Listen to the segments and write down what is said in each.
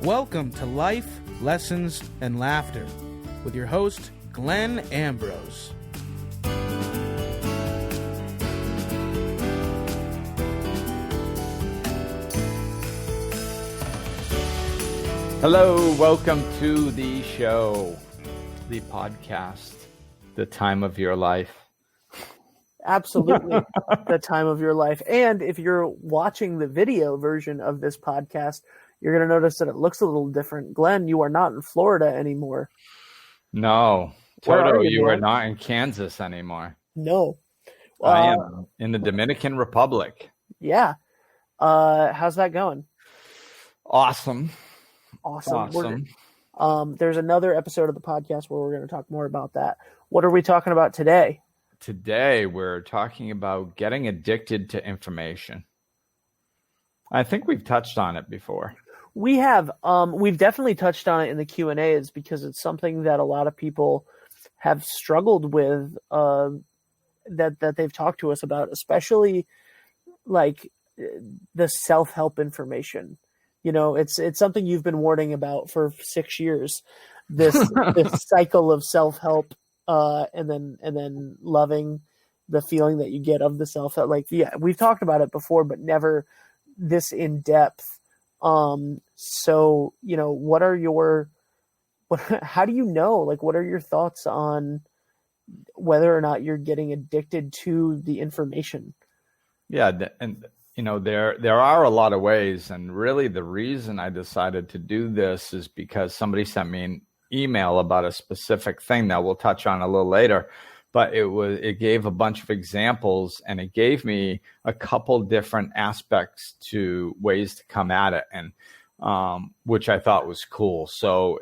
Welcome to Life, Lessons, and Laughter with your host, Glenn Ambrose. Hello, welcome to the show, the podcast, the time of your life. Absolutely, the time of your life. And if you're watching the video version of this podcast, you're going to notice that it looks a little different. Glenn, you are not in Florida anymore. No, Where Toto, are you, you are man? not in Kansas anymore. No. I am in the Dominican Republic. Yeah. How's that going? Awesome. There's another episode of the podcast where we're going to talk more about that. What are we talking about today? Today, we're talking about getting addicted to information. I think we've touched on it before. We have. We've definitely touched on it in the Q&As because it's something that a lot of people have struggled with, that they've talked to us about, especially like the self-help information. You know, it's something you've been warning about for 6 years. This cycle of self-help, and then loving the feeling that you get of the self-help. Like, yeah, we've talked about it before, but never this in depth. So, you know, how do you know, like, what are your thoughts on whether or not you're getting addicted to the information? Yeah. And, you know, there are a lot of ways. And really the reason I decided to do this is because somebody sent me an email about a specific thing that we'll touch on a little later. But it gave a bunch of examples, and it gave me a couple different aspects to ways to come at it, and which I thought was cool. So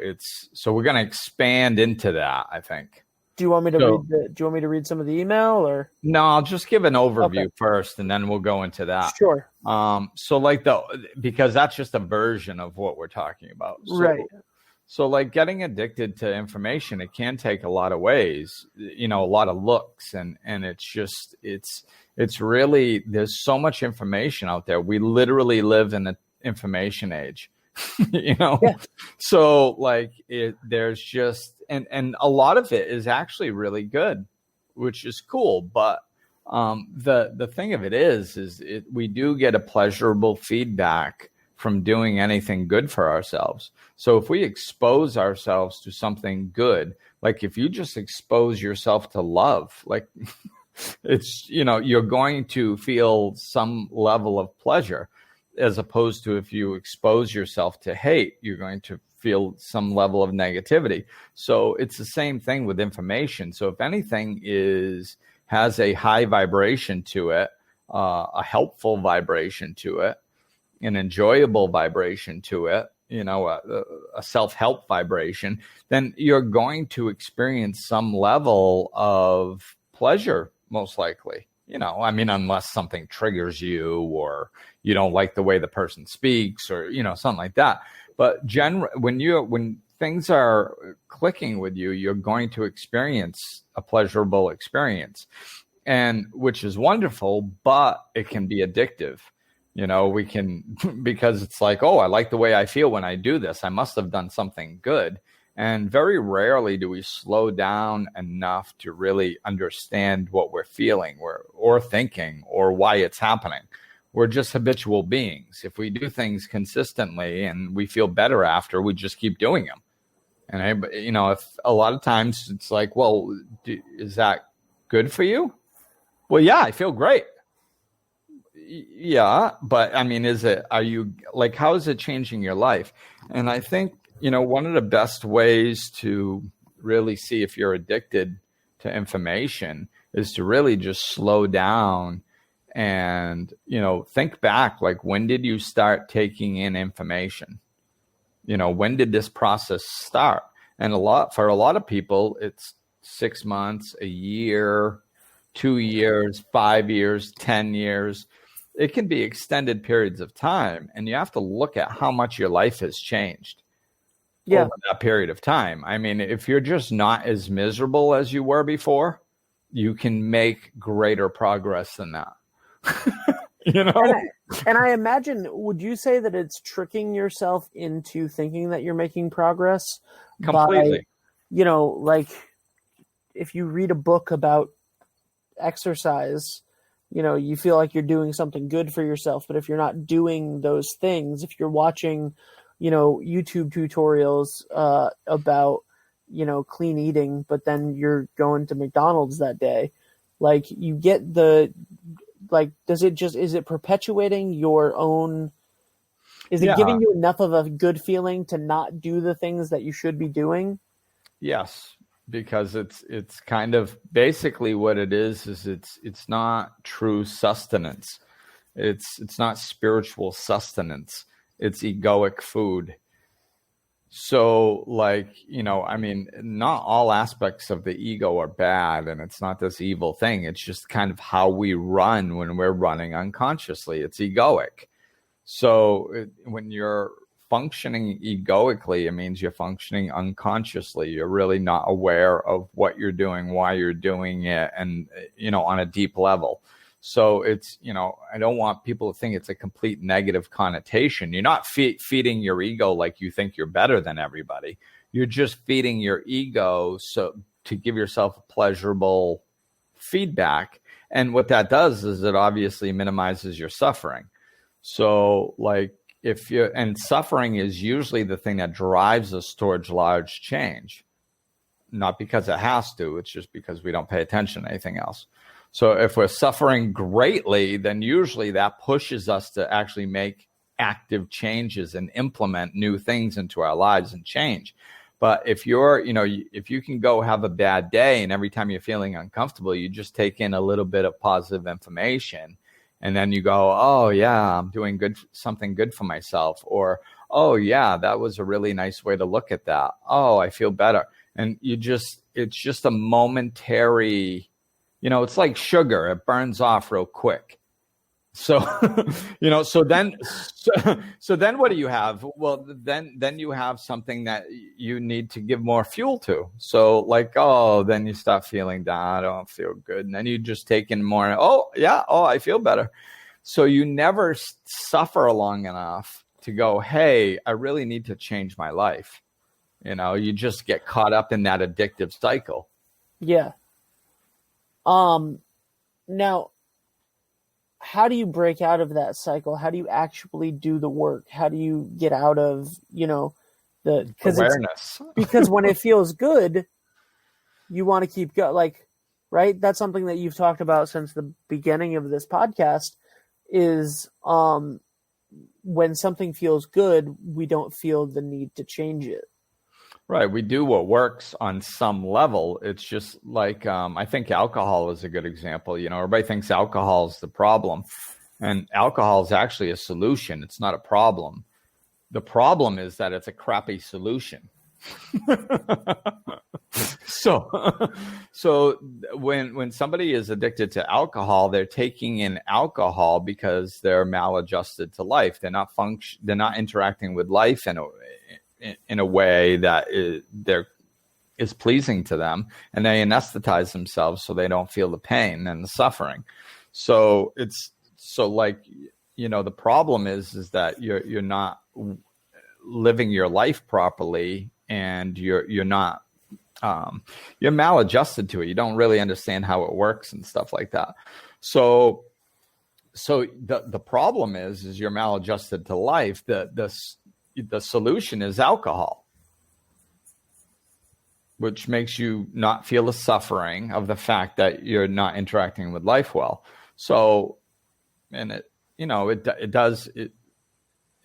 we're going to expand into that, I think. Do you want me to read some of the email, or? No, I'll just give an overview first, and then we'll go into that. Sure. Because that's just a version of what we're talking about. Right. So like getting addicted to information, it can take a lot of ways, you know, a lot of looks, and it's really, there's so much information out there. We literally live in the information age, you know? Yeah. So like there's just, and a lot of it is actually really good, which is cool. But the thing of it is we do get a pleasurable feedback from doing anything good for ourselves. So if we expose ourselves to something good, like if you just expose yourself to love, like it's, you know, you're going to feel some level of pleasure, as opposed to if you expose yourself to hate, you're going to feel some level of negativity. So it's the same thing with information. So if anything has a high vibration to it, a helpful vibration to it, an enjoyable vibration to it, you know, a self-help vibration, then you're going to experience some level of pleasure, most likely. You know, I mean, unless something triggers you, or you don't like the way the person speaks, or, you know, something like that. But when things are clicking with you, you're going to experience a pleasurable experience, and which is wonderful, but it can be addictive. You know, we can, because it's like, oh, I like the way I feel when I do this. I must have done something good. And very rarely do we slow down enough to really understand what we're feeling or thinking or why it's happening. We're just habitual beings. If we do things consistently and we feel better after, we just keep doing them. And, you know, if a lot of times it's like, well, is that good for you? Well, yeah, I feel great. Yeah, but I mean, are you like, how is it changing your life? And I think, you know, one of the best ways to really see if you're addicted to information is to really just slow down and, you know, think back, like, when did you start taking in information? You know, when did this process start? And for a lot of people, it's 6 months, a year, 2 years, 5 years, 10 years. It can be extended periods of time, and you have to look at how much your life has changed over that period of time. I mean, if you're just not as miserable as you were before, you can make greater progress than that. you know? And I imagine, would you say that it's tricking yourself into thinking that you're making progress? Completely. By, you know, like if you read a book about exercise, you know, you feel like you're doing something good for yourself. But if you're not doing those things, if you're watching, you know, YouTube tutorials about, you know, clean eating, but then you're going to McDonald's that day, like you get the, like, is it perpetuating your own, is it giving you enough of a good feeling to not do the things that you should be doing? Yes, because it's kind of basically what it is it's not true sustenance. It's not spiritual sustenance. It's egoic food. So, like, you know, I mean, not all aspects of the ego are bad, and it's not this evil thing. It's just kind of how we run when we're running unconsciously. It's egoic. So when you're functioning egoically, it means you're functioning unconsciously. You're really not aware of what you're doing, why you're doing it, and, you know, on a deep level. So it's, you know, I don't want people to think it's a complete negative connotation. You're not feeding your ego like you think you're better than everybody. You're just feeding your ego so to give yourself a pleasurable feedback. And what that does is it obviously minimizes your suffering. So, like, and suffering is usually the thing that drives us towards large change. Not because it has to, it's just because we don't pay attention to anything else. So if we're suffering greatly, then usually that pushes us to actually make active changes and implement new things into our lives and change. But if you're, you know, if you can go have a bad day and every time you're feeling uncomfortable, you just take in a little bit of positive information and then you go, oh yeah, I'm doing something good for myself. Or, oh yeah, that was a really nice way to look at that. Oh, I feel better. And it's just a momentary, you know, it's like sugar. It burns off real quick. So, you know, so then what do you have? Well, then you have something that you need to give more fuel to. So like, oh, then you start feeling down. I don't feel good. And then you just take in more. Oh yeah. Oh, I feel better. So you never suffer long enough to go, hey, I really need to change my life. You know, you just get caught up in that addictive cycle. Yeah. Now, how do you break out of that cycle? How do you actually do the work? How do you get out of, you know, the awareness? Because when it feels good, you want to keep going, like, right? That's something that you've talked about since the beginning of this podcast is, when something feels good, we don't feel the need to change it. Right. We do what works on some level. It's just like, I think alcohol is a good example. You know, everybody thinks alcohol is the problem, and alcohol is actually a solution. It's not a problem. The problem is that it's a crappy solution. So when somebody is addicted to alcohol, they're taking in alcohol because they're maladjusted to life. They're not interacting with life in a way that is pleasing to them, and they anesthetize themselves so they don't feel the pain and the suffering. So like, you know, the problem is that you're not living your life properly, and you're not you're maladjusted to it. You don't really understand how it works and stuff like that. So the problem is you're maladjusted to life. The solution is alcohol, which makes you not feel the suffering of the fact that you're not interacting with life well. So, and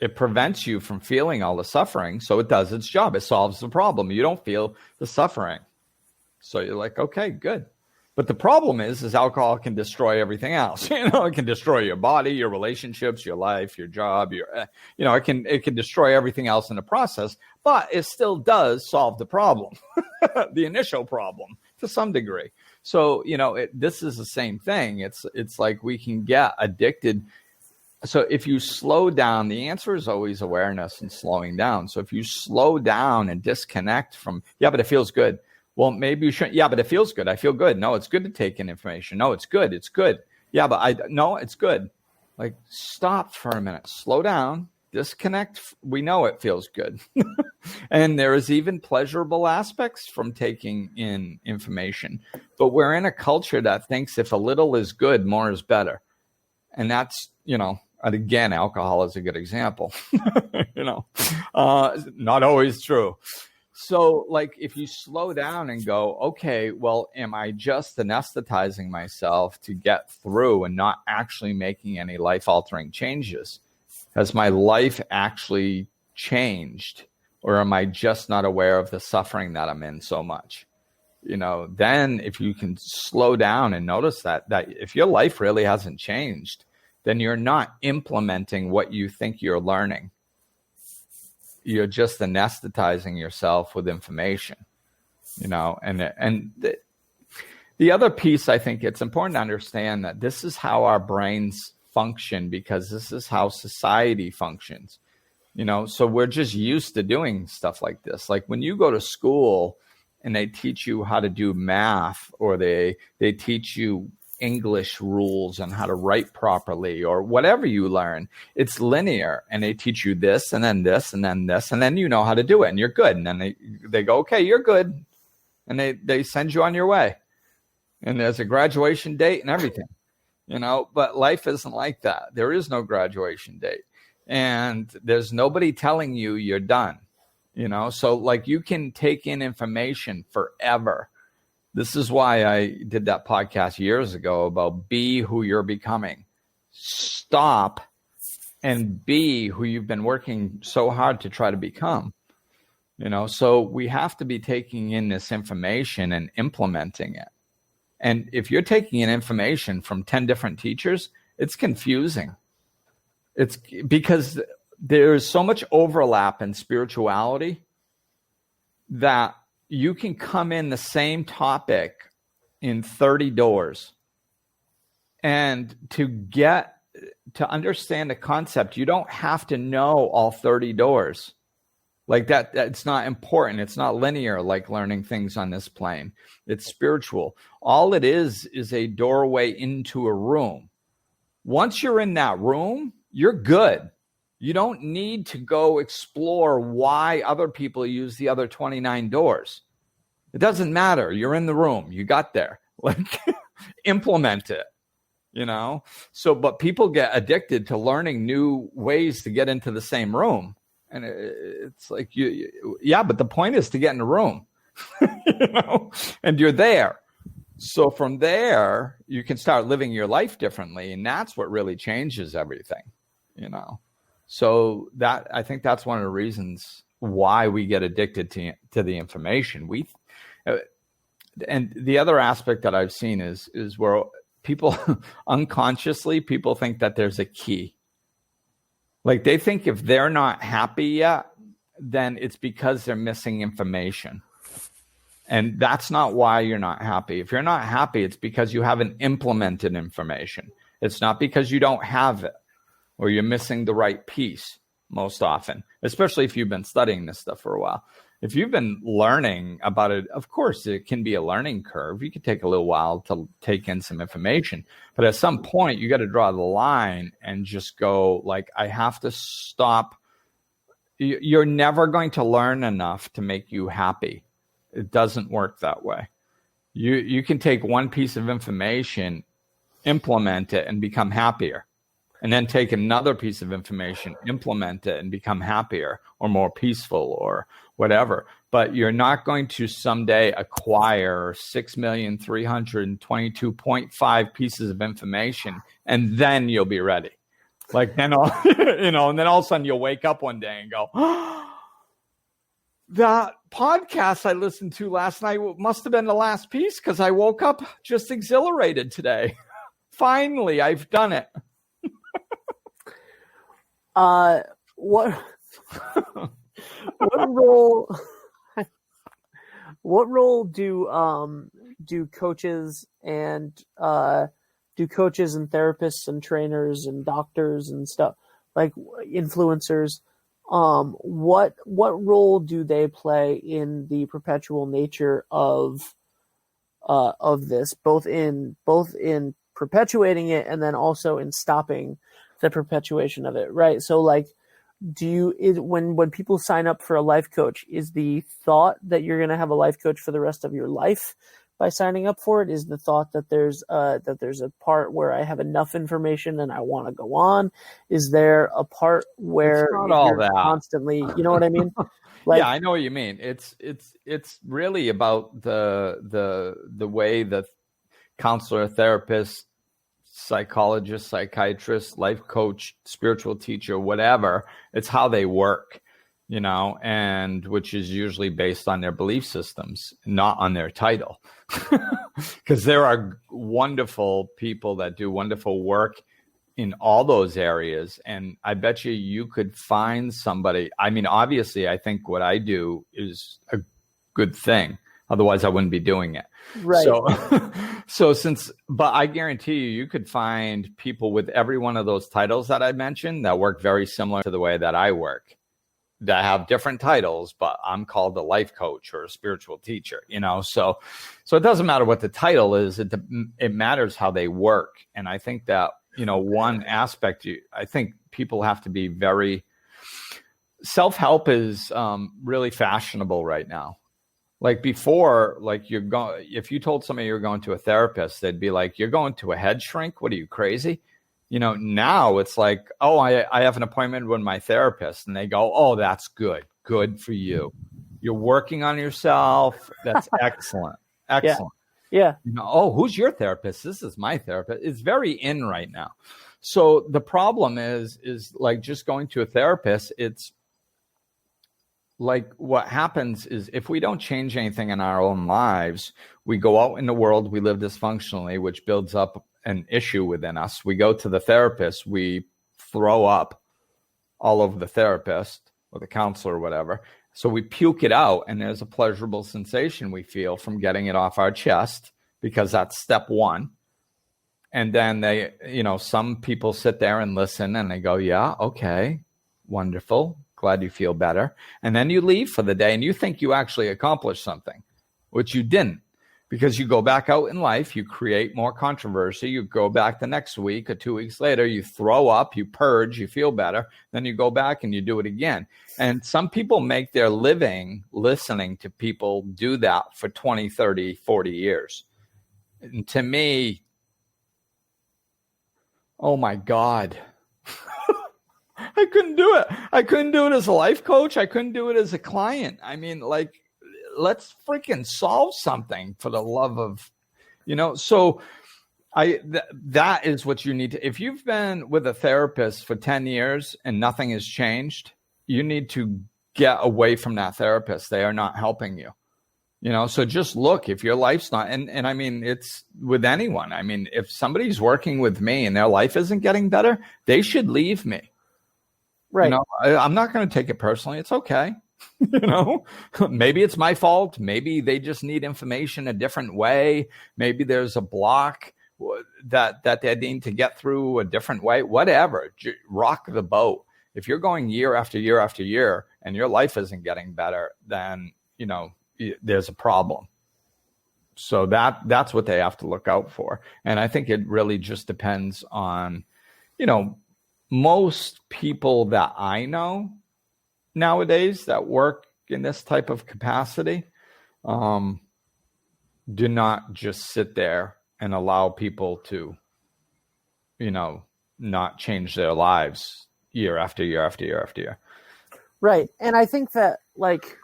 it prevents you from feeling all the suffering. So it does its job. It solves the problem. You don't feel the suffering. So you're like, okay, good. But the problem is alcohol can destroy everything else. You know, it can destroy your body, your relationships, your life, your job, it can destroy everything else in the process, but it still does solve the problem, the initial problem to some degree. So, you know, this is the same thing. It's like we can get addicted. So if you slow down, the answer is always awareness and slowing down. So if you slow down and disconnect from, yeah, but it feels good. Well, maybe you shouldn't. Yeah, but it feels good. I feel good. No, it's good to take in information. No, it's good. It's good. Yeah, but no, it's good. Like, stop for a minute, slow down, disconnect. We know it feels good. And there is even pleasurable aspects from taking in information. But we're in a culture that thinks if a little is good, more is better. And that's, and again, alcohol is a good example, not always true. So like, if you slow down and go, okay, well, am I just anesthetizing myself to get through and not actually making any life altering changes? Has my life actually changed? Or am I just not aware of the suffering that I'm in so much? Then if you can slow down and notice that if your life really hasn't changed, then you're not implementing what you think you're learning. You're just anesthetizing yourself with information, and the other piece, I think it's important to understand that this is how our brains function, because this is how society functions, so we're just used to doing stuff like this. Like when you go to school and they teach you how to do math, or they teach you English rules and how to write properly, or whatever you learn, it's linear, and they teach you this and then this and then this, and then you know how to do it and you're good. And then they go, okay, you're good. And they send you on your way. And there's a graduation date and everything, but life isn't like that. There is no graduation date, and there's nobody telling you you're done, so like you can take in information forever. This is why I did that podcast years ago about be who you're becoming. Stop and be who you've been working so hard to try to become. So we have to be taking in this information and implementing it. And if you're taking in information from 10 different teachers, it's confusing. It's because there's so much overlap in spirituality that you can come in the same topic in 30 doors. And to understand the concept, you don't have to know all 30 doors. Like that, it's not important. It's not linear like learning things on this plane. It's spiritual. All it is a doorway into a room. Once you're in that room, you're good. You don't need to go explore why other people use the other 29 doors. It doesn't matter. You're in the room. You got there. Like, implement it, So, but people get addicted to learning new ways to get into the same room. And it's like, but the point is to get in the room, and you're there. So from there, you can start living your life differently. And that's what really changes everything, So I think that's one of the reasons why we get addicted to the information. And the other aspect that I've seen is where people unconsciously, people think that there's a key. Like they think if they're not happy yet, then it's because they're missing information. And that's not why you're not happy. If you're not happy, it's because you haven't implemented information. It's not because you don't have it or you're missing the right piece most often, especially if you've been studying this stuff for a while. If you've been learning about it, of course, it can be a learning curve. You could take a little while to take in some information. But at some point, you got to draw the line and just go, like, I have to stop. You're never going to learn enough to make you happy. It doesn't work that way. You can take one piece of information, implement it, and become happier. And then take another piece of information, implement it, and become happier or more peaceful or whatever. But you're not going to someday acquire 6,322.5 pieces of information, and then you'll be ready. Like then, and then all of a sudden you'll wake up one day and go, oh, that podcast I listened to last night must have been the last piece because I woke up just exhilarated today. Finally, I've done it. What role do coaches and therapists and trainers and doctors and stuff, like influencers, what role do they play in the perpetual nature of this, both in perpetuating it and then also in stopping the perpetuation of it, right? So like, when people sign up for a life coach, is the thought that you're going to have a life coach for the rest of your life by signing up for it? Is the thought that there's a part where I have enough information and I want to go on? Is there a part where it's not all that constantly, you know what I mean? Like, yeah, I know what you mean. It's really about the way the counselor, therapist, psychologist, psychiatrist, life coach, spiritual teacher, whatever, it's how they work, and which is usually based on their belief systems, not on their title. Because there are wonderful people that do wonderful work in all those areas. And I bet you could find somebody. I mean, obviously, I think what I do is a good thing. Otherwise, I wouldn't be doing it. Right. But I guarantee you could find people with every one of those titles that I mentioned that work very similar to the way that I work, that have different titles, but I'm called a life coach or a spiritual teacher, So it doesn't matter what the title is. It matters how they work. And I think that, one aspect, I think people have to be very, self-help is really fashionable right now. Like before, like if you told somebody you're going to a therapist, they'd be like, you're going to a head shrink? What are you, crazy? Now it's like, oh, I have an appointment with my therapist, and they go, oh, that's good. Good for you. You're working on yourself. That's excellent. Excellent. Yeah. Oh, who's your therapist? This is my therapist. It's very in right now. So the problem is like just going to a therapist. It's like what happens is if we don't change anything in our own lives, we go out in the world, we live dysfunctionally, which builds up an issue within us. We go to the therapist, we throw up all over the therapist or the counselor or whatever. So we puke it out, and there's a pleasurable sensation we feel from getting it off our chest, because that's step one. And then some people sit there and listen, and they go, yeah, okay, wonderful. Glad you feel better. And then you leave for the day, and you think you actually accomplished something, which you didn't, because you go back out in life, you create more controversy, you go back the next week or 2 weeks later, you throw up, you purge, you feel better, then you go back and you do it again. And some people make their living listening to people do that for 20, 30, 40 years. And to me, oh my God, I couldn't do it. I couldn't do it as a life coach. I couldn't do it as a client. I mean, like, let's freaking solve something, for the love of, so that is what you need to, if you've been with a therapist for 10 years and nothing has changed, you need to get away from that therapist. They are not helping you, so just look, if your life's not, and I mean, it's with anyone. I mean, if somebody's working with me and their life isn't getting better, they should leave me. Right. I'm not going to take it personally. It's okay. Maybe it's my fault. Maybe they just need information a different way. Maybe there's a block that they need to get through a different way. Whatever. Rock the boat. If you're going year after year after year and your life isn't getting better, then, there's a problem. So that's what they have to look out for. And I think it really just depends on, most people that I know nowadays that work in this type of capacity do not just sit there and allow people to, not change their lives year after year after year after year. Right. And I think that, like,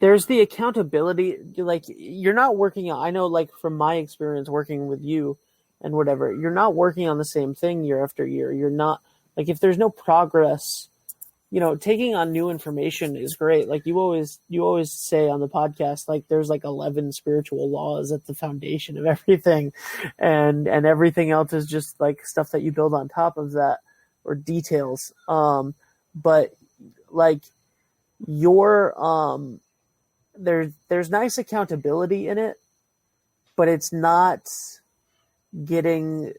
there's the accountability. Like, you're not working on, I know, like, from my experience working with you and whatever, you're not working on the same thing year after year. You're not, like, if there's no progress, taking on new information is great. Like you always say on the podcast, like, there's like 11 spiritual laws at the foundation of everything. And everything else is just like stuff that you build on top of that, or details. But like there's nice accountability in it, but it's not getting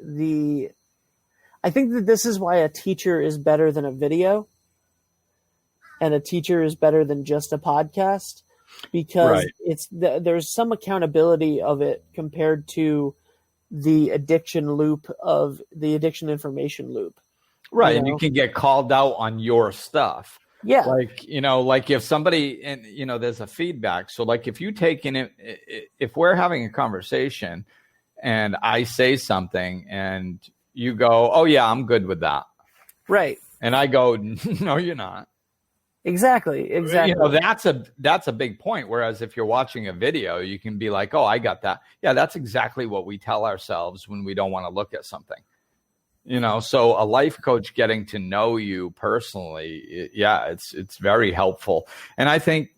I think that this is why a teacher is better than a video, and a teacher is better than just a podcast, because there's some accountability of it compared to the addiction information loop. Right. And you can get called out on your stuff. Yeah. Like, like if somebody, and, there's a feedback. So like if you take in, if we're having a conversation and I say something and you go, oh yeah, I'm good with that. Right. And I go, no, you're not. Exactly. That's a big point. Whereas if you're watching a video, you can be like, oh, I got that. Yeah, that's exactly what we tell ourselves when we don't want to look at something. So a life coach getting to know you personally, it's very helpful. And I think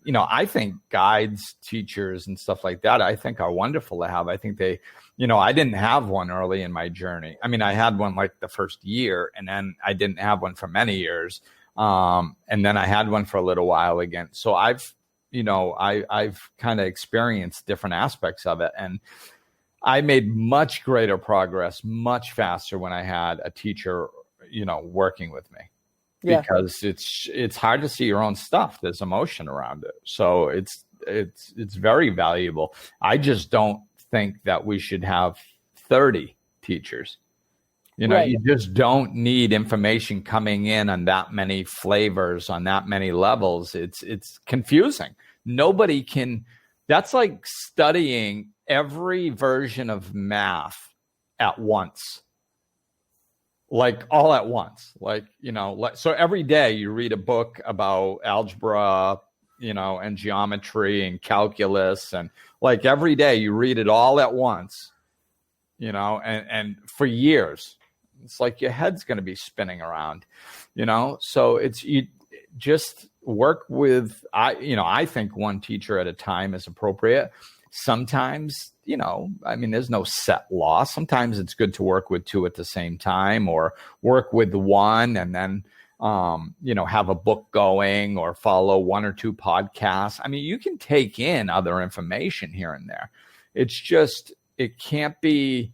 guides, teachers and stuff like that, I think are wonderful to have. I think they, I didn't have one early in my journey. I mean, I had one like the first year, and then I didn't have one for many years. And then I had one for a little while again. So I've kind of experienced different aspects of it. And I made much greater progress, much faster when I had a teacher, working with me, because it's hard to see your own stuff. There's emotion around it. So it's very valuable. I just don't think that we should have 30 teachers. Right. You just don't need information coming in on that many flavors, on that many levels. It's confusing. Nobody can. That's like studying every version of math at once, like all at once. So every day you read a book about algebra, and geometry and calculus, and like every day you read it all at once, and for years. It's like your head's going to be spinning around, so you just work with, I think one teacher at a time is appropriate. Sometimes, there's no set law. Sometimes it's good to work with two at the same time, or work with one and then, have a book going, or follow one or two podcasts. I mean, you can take in other information here and there. It's just, it can't be,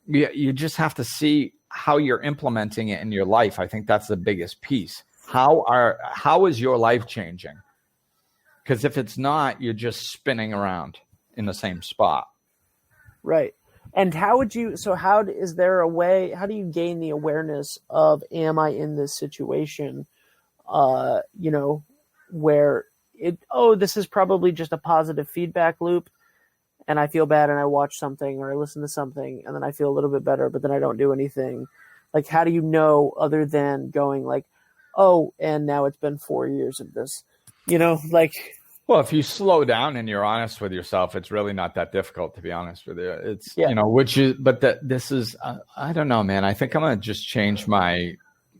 you just have to see how you're implementing it in your life. I think that's the biggest piece. How is your life changing? Because if it's not, you're just spinning around in the same spot. Right. And how do you gain the awareness of, am I in this situation, where this is probably just a positive feedback loop, and I feel bad and I watch something or I listen to something and then I feel a little bit better, but then I don't do anything. Like, how do you know, other than going like, oh, and now it's been 4 years of this, Well, if you slow down and you're honest with yourself, it's really not that difficult, to be honest with you. It's, this is, I don't know, man. I think I'm going to just change my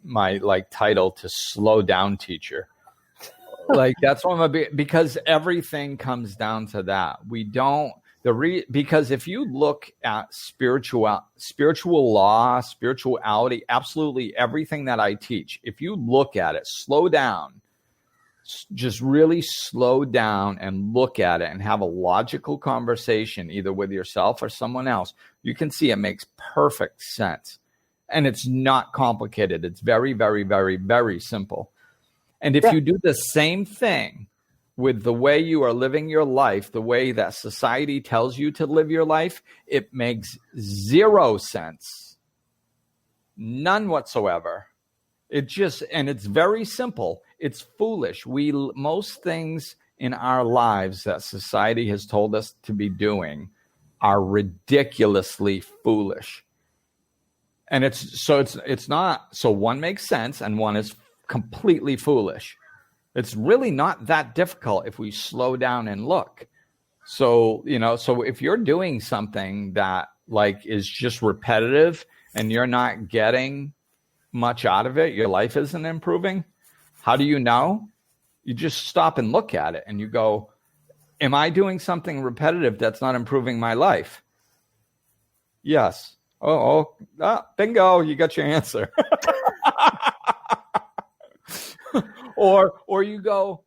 like title to slow down teacher. Like, that's what I'm going to be, because everything comes down to that. Because if you look at spiritual law, spirituality, absolutely everything that I teach, if you look at it, slow down, just really slow down and look at it and have a logical conversation, either with yourself or someone else, you can see it makes perfect sense. And it's not complicated. It's very, very, very, very simple. And if you do the same thing with the way you are living your life, the way that society tells you to live your life, it makes zero sense. None whatsoever. And it's very simple. It's foolish. Most things in our lives that society has told us to be doing are ridiculously foolish. And it's not, so one makes sense and one is completely foolish. It's really not that difficult if we slow down and look. So if you're doing something that like is just repetitive and you're not getting much out of it, your life isn't improving. How do you know? You just stop and look at it and you go, am I doing something repetitive that's not improving my life? Yes. Bingo, you got your answer. Or you go,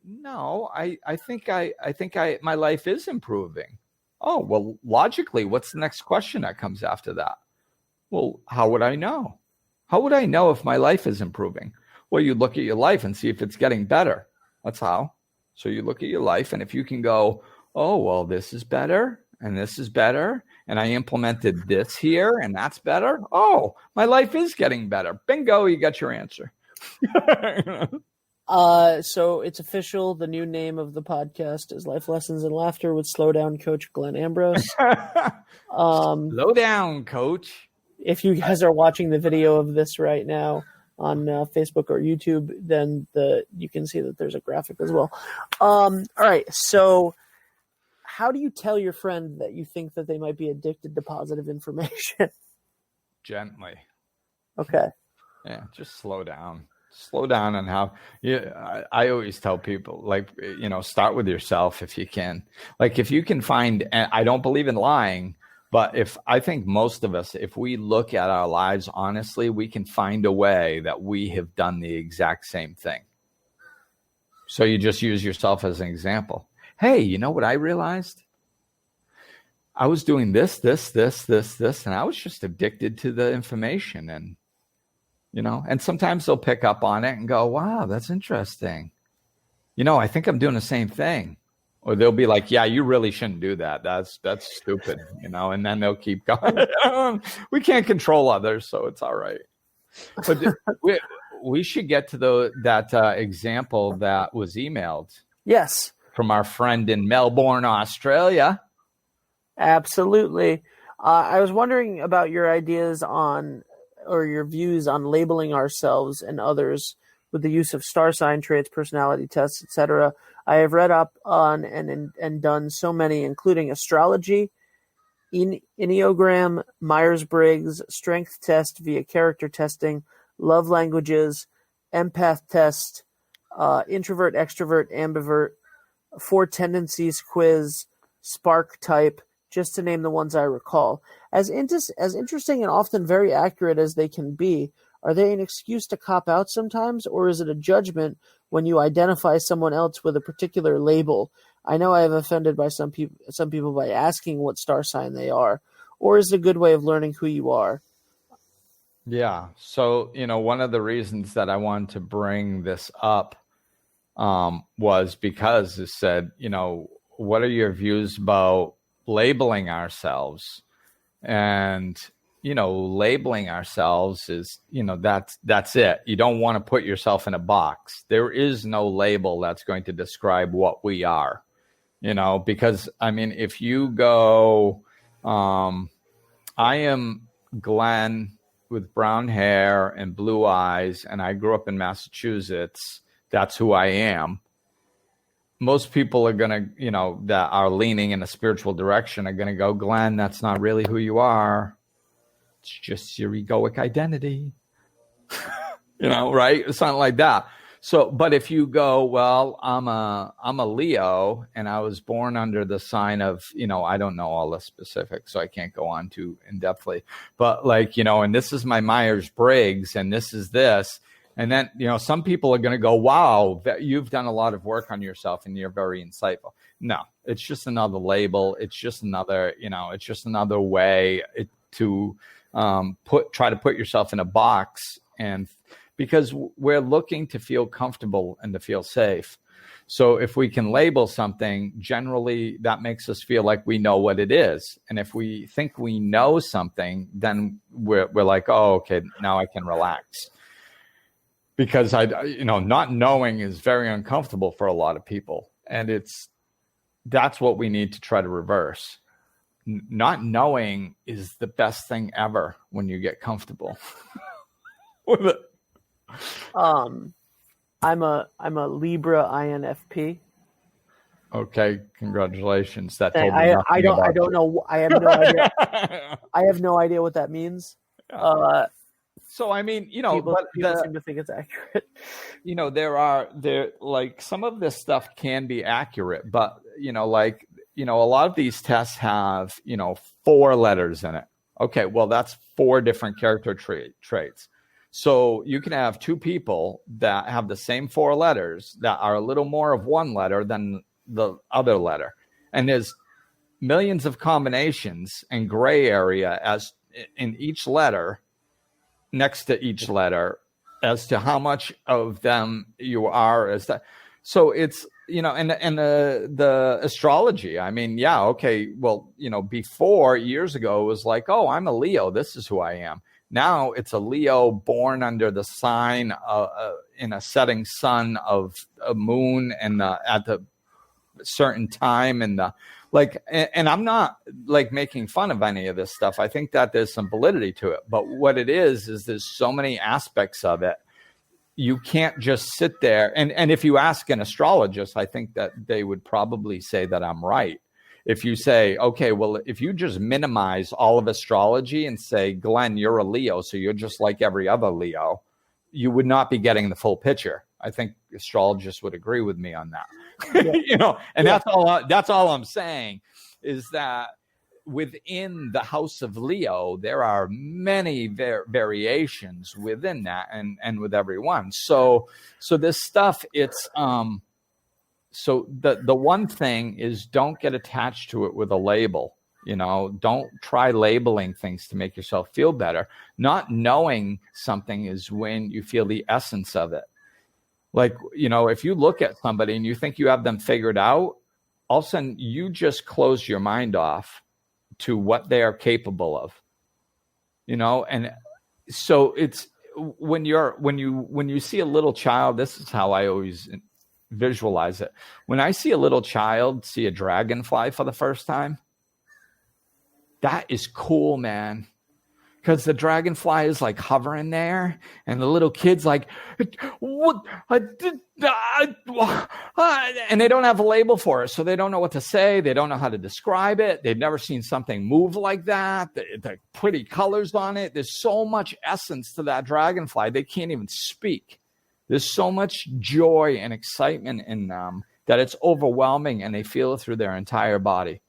no, I think my life is improving. Oh, well, logically, what's the next question that comes after that? Well, how would I know? How would I know if my life is improving? Well, you look at your life and see if it's getting better. That's how. So you look at your life, and if you can go, oh, well, this is better, and this is better, and I implemented this here and that's better. Oh, my life is getting better. Bingo, you got your answer. So it's official. The new name of the podcast is Life Lessons and Laughter with Slow Down Coach Glenn Ambrose. Slow down, Coach. If you guys are watching the video of this right now on Facebook or YouTube, then you can see that there's a graphic as well. All right. So how do you tell your friend that you think that they might be addicted to positive information? Gently. Okay. Yeah, just slow down. Slow down on how I always tell people, like, start with yourself if you can. Like, if you can find, and I don't believe in lying, but I think most of us, if we look at our lives honestly, we can find a way that we have done the exact same thing. So you just use yourself as an example. Hey, you know what I realized? I was doing this, and I was just addicted to the information. And, and sometimes they'll pick up on it and go, wow, that's interesting. I think I'm doing the same thing. Or they'll be like, yeah, you really shouldn't do that. That's stupid, and then they'll keep going. We can't control others, so it's all right. But we should get to that example that was emailed. Yes. From our friend in Melbourne, Australia. Absolutely. I was wondering about your ideas on, or your views on labeling ourselves and others with the use of star sign traits, personality tests, etc. I have read up on and done so many, including astrology, Enneagram, Myers-Briggs, strength test via character testing, love languages, empath test, introvert, extrovert, ambivert, 4 tendencies quiz, spark type, just to name the ones I recall. As interesting and often very accurate as they can be, are they an excuse to cop out sometimes, or is it a judgment when you identify someone else with a particular label? I know I have offended by some people by asking what star sign they are, or is it a good way of learning who you are? Yeah. So, one of the reasons that I wanted to bring this up was because it said, what are your views about labeling ourselves? And labeling ourselves is, that's it. You don't want to put yourself in a box. There is no label that's going to describe what we are, because if you go, I am Glenn with brown hair and blue eyes, and I grew up in Massachusetts. That's who I am. Most people are going to, that are leaning in a spiritual direction are going to go, Glenn, that's not really who you are. It's just your egoic identity, right? Something like that. So, but if you go, well, I'm a Leo and I was born under the sign of, I don't know all the specifics, so I can't go on too in-depthly, but and this is my Myers-Briggs and this is this. And then, some people are going to go, wow, you've done a lot of work on yourself and you're very insightful. No, it's just another label. It's just another, it's just another way to try to put yourself in a box, and because we're looking to feel comfortable and to feel safe. So if we can label something, generally that makes us feel like we know what it is. And if we think we know something, then we're like, oh, okay, now I can relax. Because not knowing is very uncomfortable for a lot of people. And that's what we need to try to reverse. Not knowing is the best thing ever when you get comfortable with it. I'm a Libra INFP. Okay, congratulations. That told me I don't know. I have no idea. I have no idea what that means. Yeah. So people seem to think it's accurate. There like some of this stuff can be accurate, but a lot of these tests have 4 letters in it. Okay, well that's 4 different character traits. So you can have 2 people that have the same 4 letters that are a little more of one letter than the other letter, and there's millions of combinations and gray area as in each letter. Next to each letter as to how much of them you are as that. So it's and the astrology. I mean, yeah, okay. Well, before, years ago, it was like, oh, I'm a Leo. This is who I am. Now it's a Leo born under the sign in a setting sun of a moon and at the certain time and and I'm not like making fun of any of this stuff. I think that there's some validity to it. But what it is there's so many aspects of it. You can't just sit there. And if you ask an astrologist, I think that they would probably say that I'm right. If you say, okay, well, if you just minimize all of astrology and say, Glenn, you're a Leo, so you're just like every other Leo, you would not be getting the full picture. I think astrologists would agree with me on that. Yeah. That's all I'm saying is that within the house of Leo, there are many variations within that and with everyone. So this stuff, it's so the one thing is don't get attached to it with a label. Don't try labeling things to make yourself feel better. Not knowing something is when you feel the essence of it. Like, if you look at somebody and you think you have them figured out, all of a sudden you just close your mind off to what they are capable of, and so it's when you see a little child, this is how I always visualize it. When I see a little child see a dragonfly for the first time, that is cool, man. Because the dragonfly is like hovering there, and the little kid's like, what? And they don't have a label for it, so they don't know what to say. They don't know how to describe it. They've never seen something move like that. The pretty colors on it. There's so much essence to that dragonfly. They can't even speak. There's so much joy and excitement in them that it's overwhelming, and they feel it through their entire body.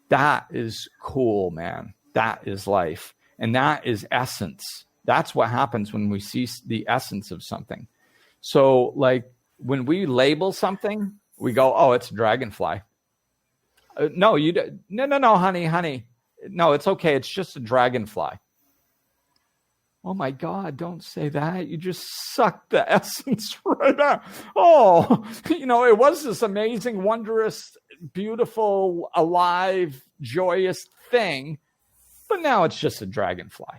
That is cool, man. That is life. And that is essence. That's what happens when we see the essence of something. So like when we label something, we go, oh, it's a dragonfly. No, honey. No, it's okay. It's just a dragonfly. Oh my God, don't say that. You just sucked the essence right out. Oh, it was this amazing, wondrous, beautiful, alive, joyous thing. But now it's just a dragonfly.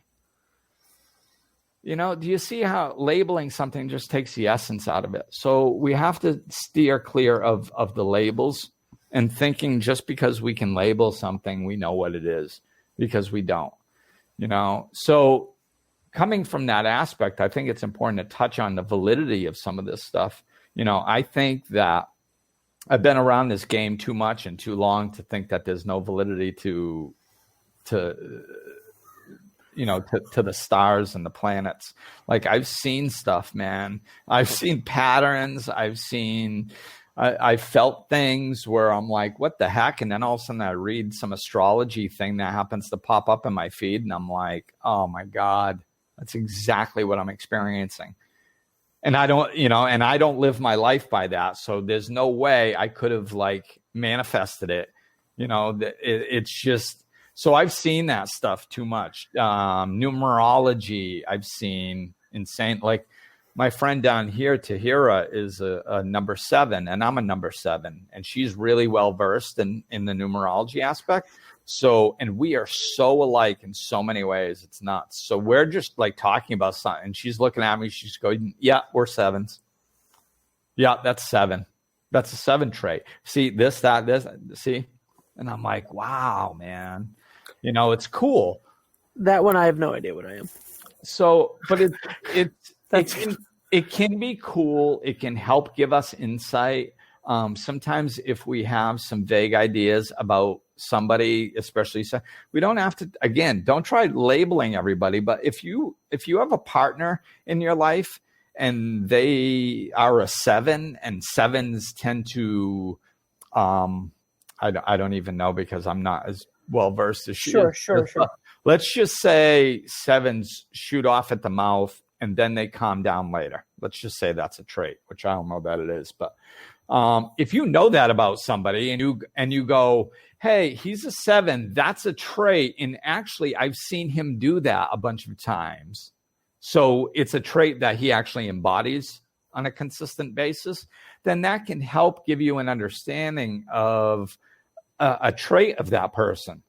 Do you see how labeling something just takes the essence out of it? So we have to steer clear of the labels and thinking just because we can label something, we know what it is, because we don't. So coming from that aspect, I think it's important to touch on the validity of some of this stuff. I think that I've been around this game too much and too long to think that there's no validity to the stars and the planets. Like I've seen stuff, man. I've seen patterns. I felt things where I'm like, what the heck? And then all of a sudden I read some astrology thing that happens to pop up in my feed. And I'm like, oh my God, that's exactly what I'm experiencing. And I don't live my life by that. So there's no way I could have like manifested it. It's just, so I've seen that stuff too much. Numerology, I've seen insane. Like my friend down here, Tahira, is a number 7, and I'm a number 7, and she's really well versed in the numerology aspect. So, and we are so alike in so many ways. It's nuts. So we're just like talking about something, and she's looking at me. She's going, "Yeah, we're 7s. Yeah, that's 7. That's a 7 trait. See this, that, this. See." And I'm like, wow, man. It's cool. That one, I have no idea what I am. So, but it can be cool. It can help give us insight. Sometimes if we have some vague ideas about somebody, especially, we don't have to, again, don't try labeling everybody. But if you have a partner in your life and they are a 7, and 7s tend to, I don't even know because I'm not as well versed as you. Sure. Let's just say 7s shoot off at the mouth and then they calm down later. Let's just say that's a trait, which I don't know that it is. But if you know that about somebody and you go, hey, he's a 7, that's a trait. And actually, I've seen him do that a bunch of times. So it's a trait that he actually embodies on a consistent basis. then that can help give you an understanding of a trait of that person.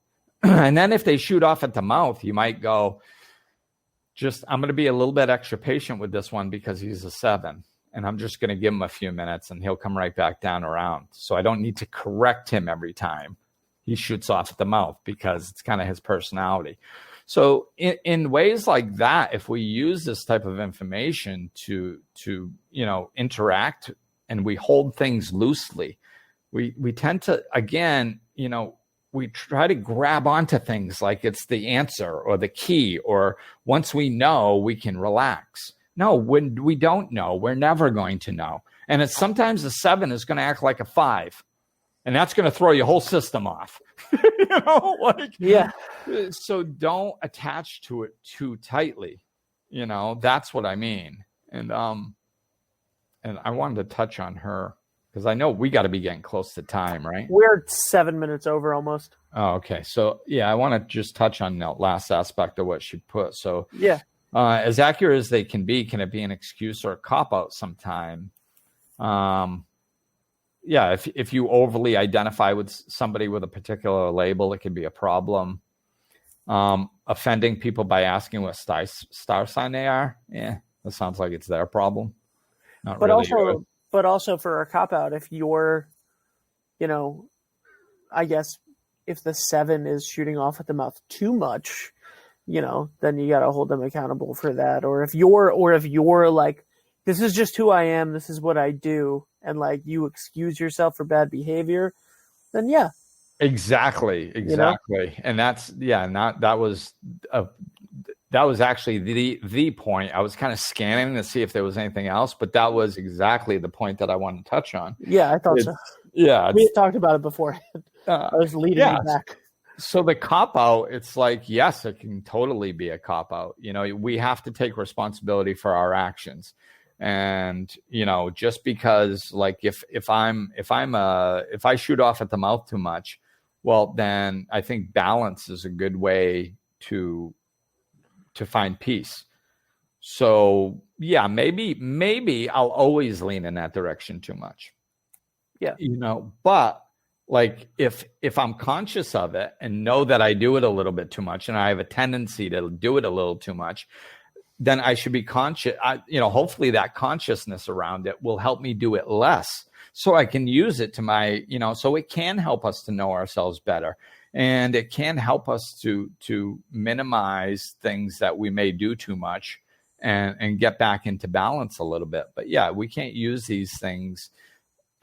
And then if they shoot off at the mouth, you might go, I'm going to be a little bit extra patient with this one because he's a 7. And I'm just going to give him a few minutes and he'll come right back down around. So I don't need to correct him every time he shoots off at the mouth because it's kind of his personality. So in ways like that, if we use this type of information to interact and we hold things loosely, we tend to, again, we try to grab onto things like it's the answer or the key, or once we know, we can relax. No, when we don't know, we're never going to know. And it's sometimes a 7 is going to act like a 5. And that's going to throw your whole system off. Yeah. So don't attach to it too tightly. That's what I mean. And I wanted to touch on her because I know we got to be getting close to time, right? We're 7 minutes over almost. Oh, okay. So yeah, I want to just touch on that last aspect of what she put. So yeah. As accurate as they can it be an excuse or a cop-out sometime? If you overly identify with somebody with a particular label, it can be a problem. Offending people by asking what star sign they are, that sounds like it's their problem. Not but really yours. But also for a cop-out, if you're, I guess if the 7 is shooting off at the mouth too much, then you got to hold them accountable for that. Or if you're like, this is just who I am, this is what I do, and like you excuse yourself for bad behavior, then yeah. Exactly. And that's, that was actually the point. I was kind of scanning to see if there was anything else, but that was exactly the point that I wanted to touch on. Yeah, I thought so. Yeah. We had talked about it before. I was leading you back. So the cop-out, it's like, yes, it can totally be a cop-out. We have to take responsibility for our actions. And, just because like if I shoot off at the mouth too much, well, then I think balance is a good way to find peace. So yeah, maybe I'll always lean in that direction too much. Yeah. But like if I'm conscious of it and know that I do it a little bit too much and I have a tendency to do it a little too much, then I should be conscious. Hopefully that consciousness around it will help me do it less so I can use it to my, so it can help us to know ourselves better. And it can help us to minimize things that we may do too much and get back into balance a little bit. But yeah, we can't use these things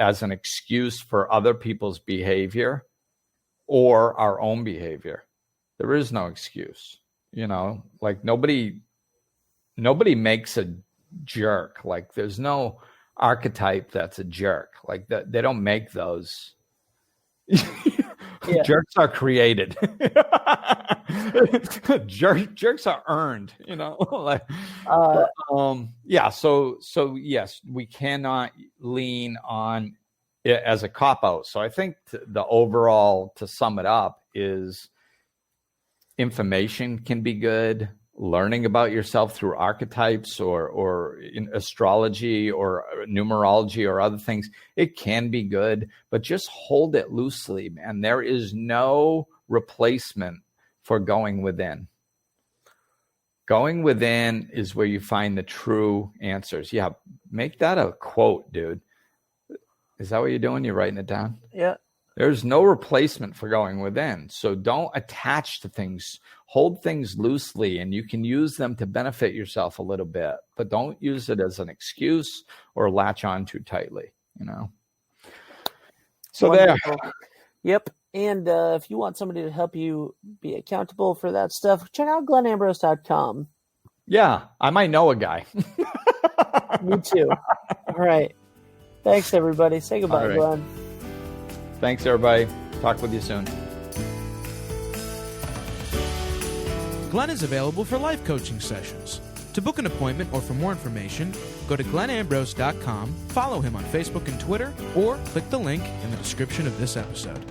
as an excuse for other people's behavior or our own behavior. There is no excuse, like nobody makes a jerk. Like there's no archetype that's a jerk. Like that, they don't make those. Jerks are created. Jerks are earned, So yes, we cannot lean on it as a cop-out. So I think the overall, to sum it up, is information can be good. Learning about yourself through archetypes or in astrology or numerology or other things, it can be good, but just hold it loosely, man. There is no replacement for going within. Going within is where you find the true answers. Yeah, make that a quote, dude. Is that what you're doing? You're writing it down? Yeah. There's no replacement for going within. So don't attach to things. Hold things loosely, and you can use them to benefit yourself a little bit, but don't use it as an excuse or latch on too tightly, So wonderful. There. Yep. And if you want somebody to help you be accountable for that stuff, check out glennambrose.com. Yeah, I might know a guy. Me too. All right. Thanks, everybody. Say goodbye, right. Glenn. Thanks, everybody. Talk with you soon. Glenn is available for life coaching sessions. To book an appointment or for more information, go to glennambrose.com, follow him on Facebook and Twitter, or click the link in the description of this episode.